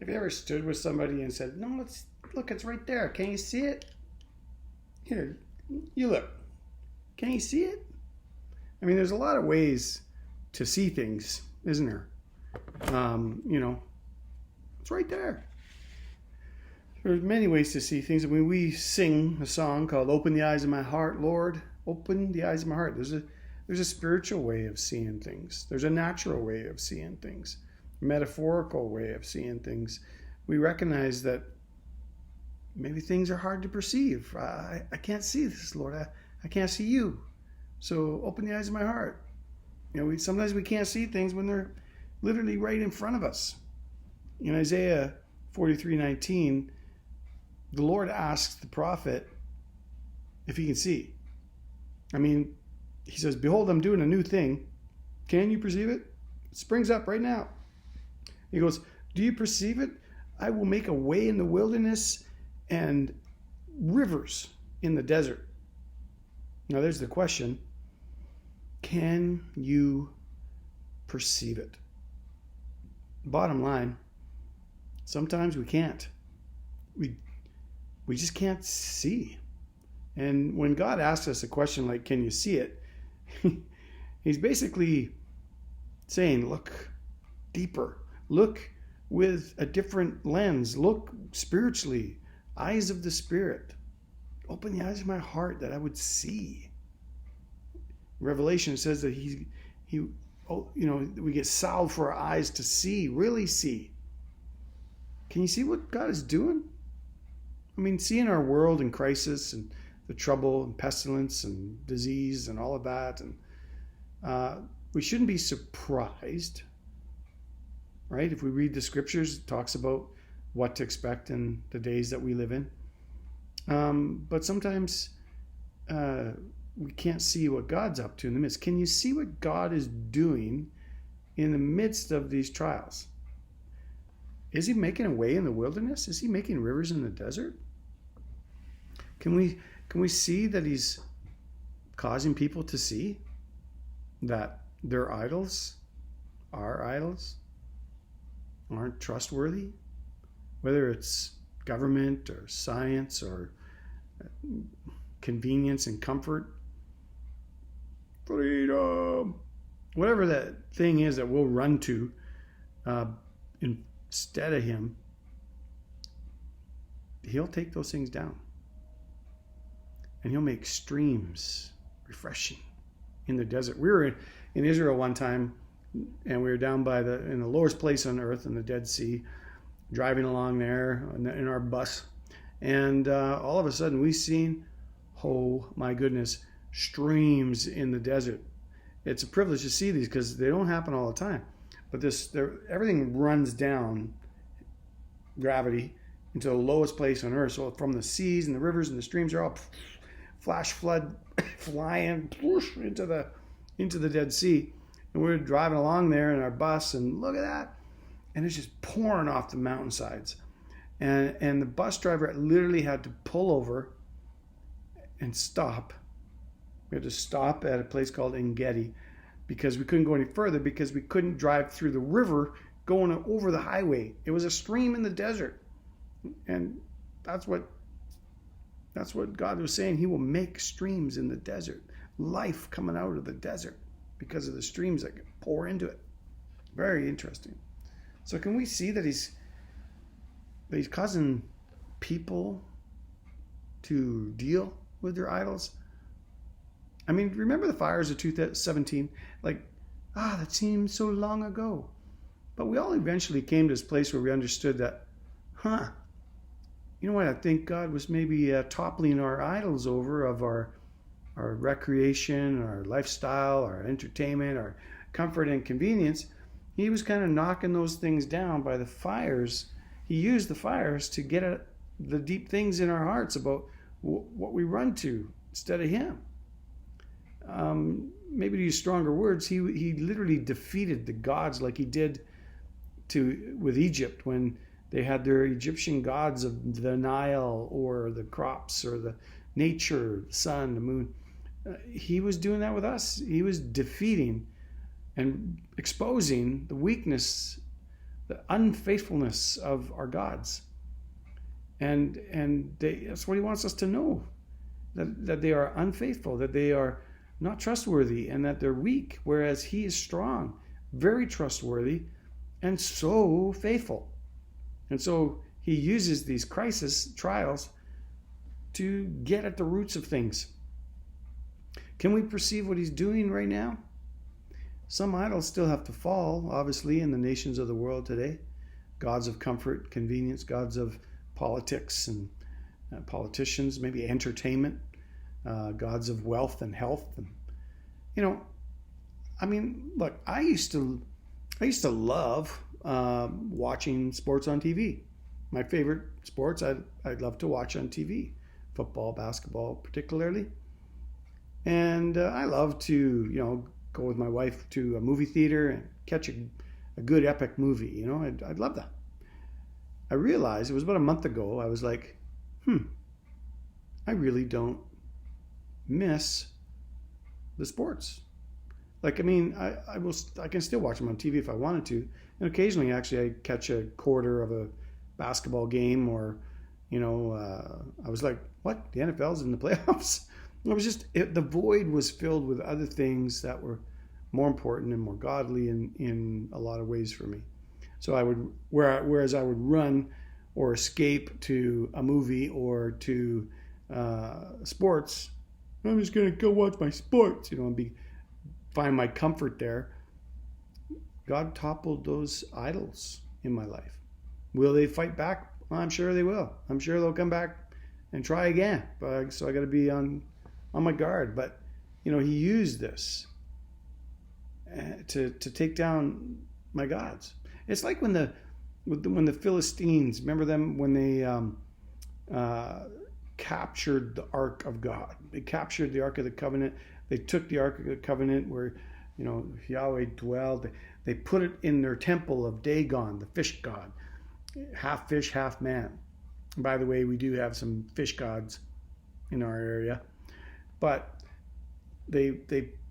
Have you ever stood with somebody and said, "No, let's look, it's right there. Can you see it? Here, you look. Can you see it?" I mean, there's a lot of ways to see things, isn't there? You know, it's right there. There's many ways to see things. I mean, we sing a song called "Open the Eyes of My Heart, Lord. Open the eyes of my heart." There's a spiritual way of seeing things. There's a natural way of seeing things, a metaphorical way of seeing things. We recognize that maybe things are hard to perceive. I can't see this, Lord. I can't see you. So open the eyes of my heart. You know, sometimes we can't see things when they're literally right in front of us. In Isaiah 43:19, the Lord asks the prophet if he can see. I mean, he says, "Behold, I'm doing a new thing. Can you perceive it? It springs up right now." He goes, "Do you perceive it? I will make a way in the wilderness and rivers in the desert." Now there's the question. Can you perceive it? Bottom line, sometimes we can't. We just can't see. And when God asks us a question like, "Can you see it?" He's basically saying, look deeper. Look with a different lens. Look spiritually. Eyes of the Spirit. Open the eyes of my heart that I would see. Revelation says that we get salve for our eyes to see, really see. Can you see what God is doing? I mean, seeing our world in crisis and the trouble and pestilence and disease and all of that, and we shouldn't be surprised, right? If we read the scriptures, it talks about what to expect in the days that we live in. But sometimes we can't see what God's up to in the midst. Can you see what God is doing in the midst of these trials? Is he making a way in the wilderness? Is he making rivers in the desert? Can we see that he's causing people to see that their idols, our idols, aren't trustworthy? Whether it's government or science or convenience and comfort, freedom, whatever that thing is that we'll run to instead of him, he'll take those things down. And he'll make streams refreshing in the desert. We were in Israel one time, and we were down in the lowest place on earth, in the Dead Sea, driving along there in our bus. And all of a sudden we seen, oh my goodness, streams in the desert. It's a privilege to see these because they don't happen all the time. But everything runs down gravity into the lowest place on earth. So from the seas and the rivers and the streams are all flash flood flying into the Dead Sea. And we were driving along there in our bus, and look at that. And it's just pouring off the mountainsides. And the bus driver literally had to pull over and stop. We had to stop at a place called En-Gedi because we couldn't go any further because we couldn't drive through the river going over the highway. It was a stream in the desert. And that's what God was saying. He will make streams in the desert. Life coming out of the desert because of the streams that pour into it. Very interesting. So can we see that he's causing people to deal with their idols? I mean, remember the fires of 2017? That seems so long ago. But we all eventually came to this place where we understood that, you know what, I think God was maybe toppling our idols over of our recreation, our lifestyle, our entertainment, our comfort and convenience. He was kind of knocking those things down by the fires. He used the fires to get at the deep things in our hearts about what we run to instead of him. Maybe to use stronger words, he literally defeated the gods like he did with Egypt when they had their Egyptian gods of the Nile or the crops or the nature, the sun, the moon. He was doing that with us. He was defeating and exposing the weakness the unfaithfulness of our gods. And that's what he wants us to know, that they are unfaithful, that they are not trustworthy, and that they're weak, whereas he is strong, very trustworthy, and so faithful. And so he uses these crisis trials to get at the roots of things. Can we perceive what he's doing right now? Some idols still have to fall, obviously, in the nations of the world today. Gods of comfort, convenience, gods of politics and politicians, maybe entertainment, gods of wealth and health. And, look, I used to love watching sports on TV. My favorite sports I'd love to watch on TV, football, basketball particularly. And I love to, go with my wife to a movie theater and catch a good epic movie. I'd love that. I realized it was about a month ago, I was like, I really don't miss the sports. I can still watch them on TV if I wanted to. And occasionally, actually, I catch a quarter of a basketball game, or, I was like, what? The NFL's in the playoffs? It was just, the void was filled with other things that were more important and more godly in a lot of ways for me. So whereas I would run or escape to a movie or to sports, I'm just going to go watch my sports, and find my comfort there. God toppled those idols in my life. Will they fight back? Well, I'm sure they will. I'm sure they'll come back and try again. So I got to be on my guard. But he used this to take down my gods. It's like when the Philistines, remember them when they captured the Ark of God. They captured the Ark of the Covenant. They took the Ark of the Covenant where Yahweh dwelled. They put it in their temple of Dagon, the fish god, half fish, half man. And by the way, we do have some fish gods in our area, but they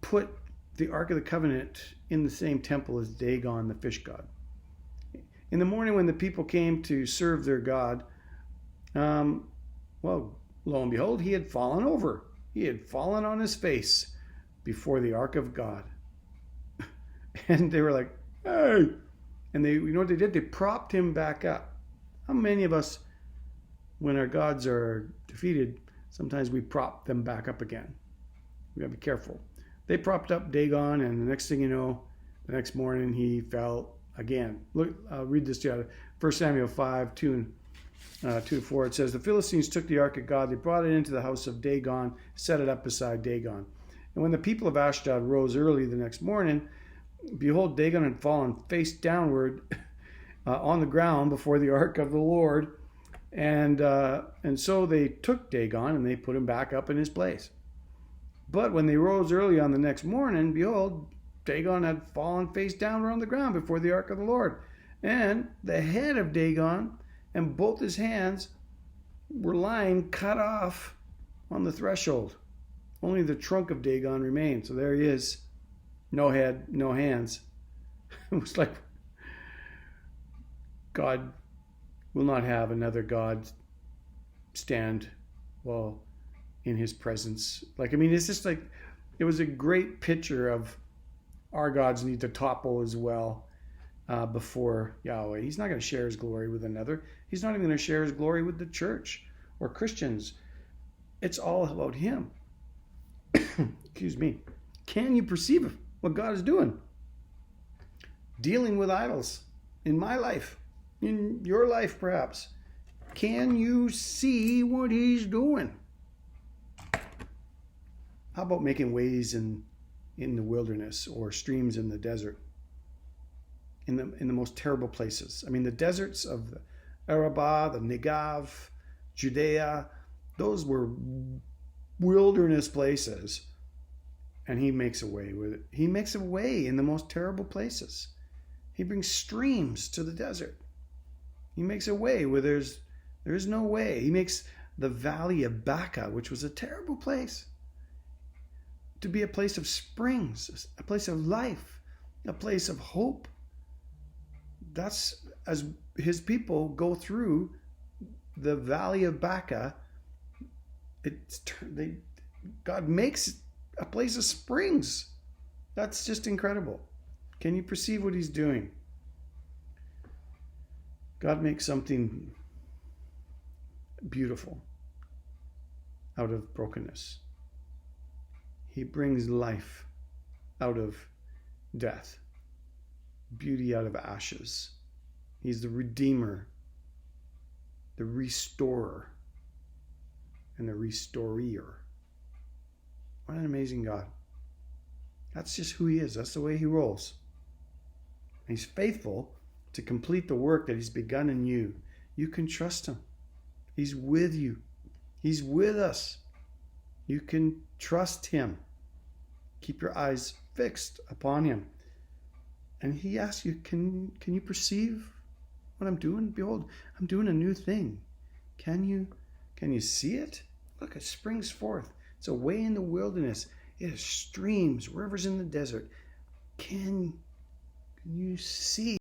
put the Ark of the Covenant in the same temple as Dagon, the fish god. In the morning when the people came to serve their god, lo and behold, he had fallen over. He had fallen on his face before the Ark of God. And they were like, hey! And they, what they did? They propped him back up. How many of us, when our gods are defeated, sometimes we prop them back up again? We gotta be careful. They propped up Dagon, and the next thing you know, the next morning he fell again. Look, I'll read this to you. 1 Samuel 5, 2-4. It says, the Philistines took the ark of God. They brought it into the house of Dagon, set it up beside Dagon. And when the people of Ashdod rose early the next morning, behold, Dagon had fallen face downward on the ground before the ark of the Lord. And so they took Dagon and they put him back up in his place. But when they rose early on the next morning, behold, Dagon had fallen face downward on the ground before the ark of the Lord. And the head of Dagon and both his hands were lying cut off on the threshold. Only the trunk of Dagon remained. So there he is. No head, no hands. It was like God will not have another God stand in his presence. It's just like, it was a great picture of our gods need to topple as well before Yahweh. He's not going to share his glory with another. He's not even going to share his glory with the church or Christians. It's all about him. Excuse me. Can you perceive what God is doing? Dealing with idols in my life, in your life perhaps. Can you see what he's doing? How about making ways in the wilderness or streams in the desert? In the most terrible places. The deserts of the Arabah, the Negev, Judea, those were wilderness places. And he makes a way with it. He makes a way in the most terrible places. He brings streams to the desert. He makes a way where there's no way. He makes the valley of Baca, which was a terrible place, to be a place of springs, a place of life, a place of hope. that's as his people go through the valley of Baca. God makes a place of springs. That's just incredible. Can you perceive what he's doing? God makes something beautiful out of brokenness. He brings life out of death, beauty out of ashes. He's the Redeemer, the Restorer, and the Restorer. What an amazing God. That's just who he is. That's the way he rolls. And he's faithful to complete the work that he's begun in you. You can trust him. He's with you. He's with us. You can trust him. Keep your eyes fixed upon him. And he asks you, can you perceive what I'm doing? Behold, I'm doing a new thing. Can you see it? Look, it springs forth. It's away in the wilderness. It has streams, rivers in the desert. Can you see?